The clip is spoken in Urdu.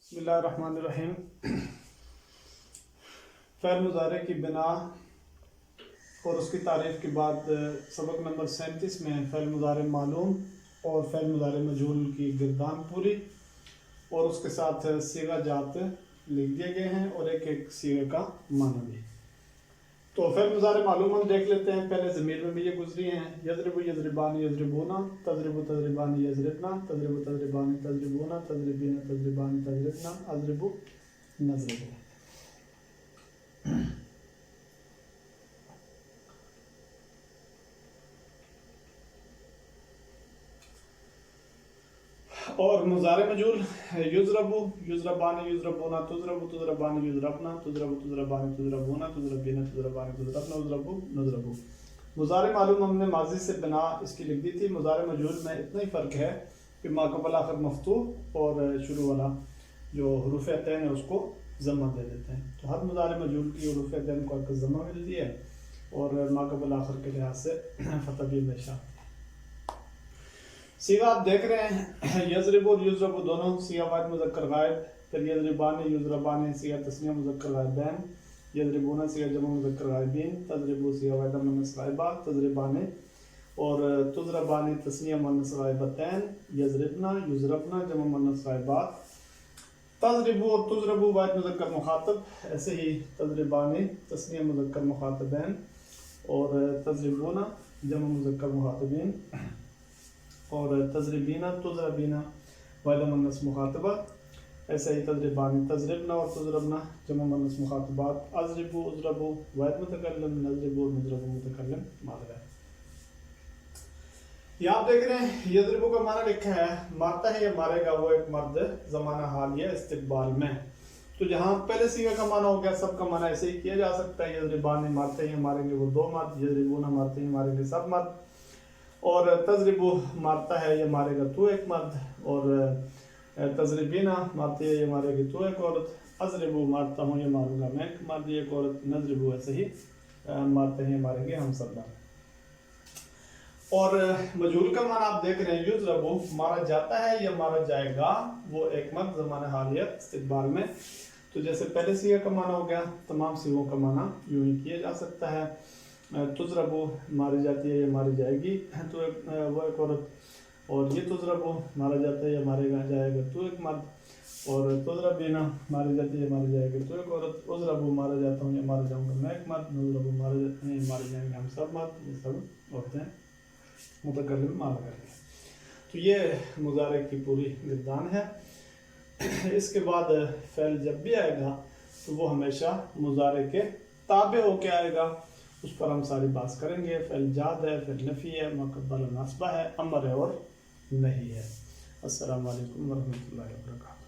بسم اللہ الرحمن الرحیم۔ فعل مضارع کی بنا اور اس کی تعریف کے بعد سبق نمبر 37 میں فعل مضارع معلوم اور فعل مضارع مجہول کی گردان پوری اور اس کے ساتھ صیغہ جات لکھ دیے گئے ہیں اور ایک ایک صیغے کا معنی بھی۔ تو فعل مضارع معلوم ہم دیکھ لیتے ہیں۔ پہلے ضمیر میں بھی یہ گزری ہیں، یضرب یضربان یضربونا، تضرب تضربان یضربنا، تضرب تضربان تضربونا، تضربین تضربان تضربنا، اضرب نضرب۔ اور مضارع مجہول یضرب یضربان یضربونا، تضرب تضربان یضربنا، تضرب تضربان تضربونا، تضربین تضربان تضربنا، اضرب نضرب۔ مضارع معلوم ہم نے ماضی سے بنا اس کی لکھ دی تھی۔ مضارع مجہول میں اتنا ہی فرق ہے کہ ما قبل آخر مفتوح اور شروع والا جو حروف عطین ہے اس کو ضمہ دے دیتے ہیں۔ تو ہر مضارع مجہول کی حروف عطین کو ایک ضمہ ملتی ہے اور ما قبل آخر کے لحاظ سے فتح بھی ہمیشہ۔ صیغہ آپ دیکھ رہے ہیں، یضرب اور یضرب دونوں صیغہ واحد مذکر غائب، پھر یضربان یضربان صیغہ تثنیہ مذکر غائبین، یضربون صیغہ جمع مذکر غائبین، تضرب صیغہ واحدہ مؤنث غائبہ، تضربان اور تضربان تثنیہ مؤنث غائبتین، یضربنا یضربنا جمع مؤنث غائبات، تضرب اور تضرب واحد مذکر مخاطب، ایسے ہی تضربان تثنیہ مذکر مخاطبین اور تضربون جمع مذکر مخاطبین، اور تضربینا تضربینا واحدہ مؤنث مخاطبہ، ایسے ہی تضربان تضربنا اور تضربنا جمع مؤنث مخاطبات، اضرب اضرب واحد متکلم، نضرب اور نضرب متکلم مادہ ہے۔ یہ آپ دیکھ رہے ہیں یضرب کا معنی لکھا ہے مارتا ہے یا مارے گا وہ ایک مرد زمانہ حالیہ استقبال میں۔ تو جہاں پہلے صیغہ کا معنی ہو گیا سب کا معنی ایسے ہی کیا جا سکتا ہے، یضربان مارتے ہیں ماریں گے وہ دو مرد، یضربون مارتے ہیں ماریں گے سب مرد، اور تضرب مارتا ہے یا مارے گا تو ایک مرد، اور تضربینا مارتے ہیں یا مارے گی تو ایک عورت، اضرب مارتا ہوں یا ماروں گا میں ایک مرد ایک عورت، نضرب ایسے ہی مارتے ہیں ماریں گے ہم سب مرد۔ اور مجہول کا معنی آپ دیکھ رہے ہیں، یضرب مارا جاتا ہے یا مارا جائے گا وہ ایک مرد زمانہ حالیہ استقبال میں۔ تو جیسے پہلے صیغہ کا معنی ہو گیا، تمام صیغوں کا معنی یوں ہی کیا جا سکتا ہے۔ تضرب ماری جاتی ہے یا ماری جائے گی تو وہ ایک عورت، اور یہ تضرب مارا جاتا ہے یا مارے گا جائے گا تو ایک مرد، اور تضربینا ماری جاتی ہے یا ماری جائے گی تو ایک عورت، اضرب مارا جاتا ہوں یا مارا جاؤں گا میں ایک مرد، نضرب مارا جاتے ہیں یا مارے جائیں گے ہم سب مرد، یہ سب عورتیں متکلم مارا کریں گے۔ تو یہ مضارع کی پوری گردان ہے۔ اس کے بعد فعل جب بھی آئے گا تو وہ ہمیشہ مضارع کے تابع ہو کے آئے گا، اس پر ہم ساری بات کریں گے۔ فعل جاد ہے، فعل نفی ہے، مقبل نصبہ ہے، امر ہے اور نہیں ہے۔ السلام علیکم ورحمۃ اللہ وبرکاتہ۔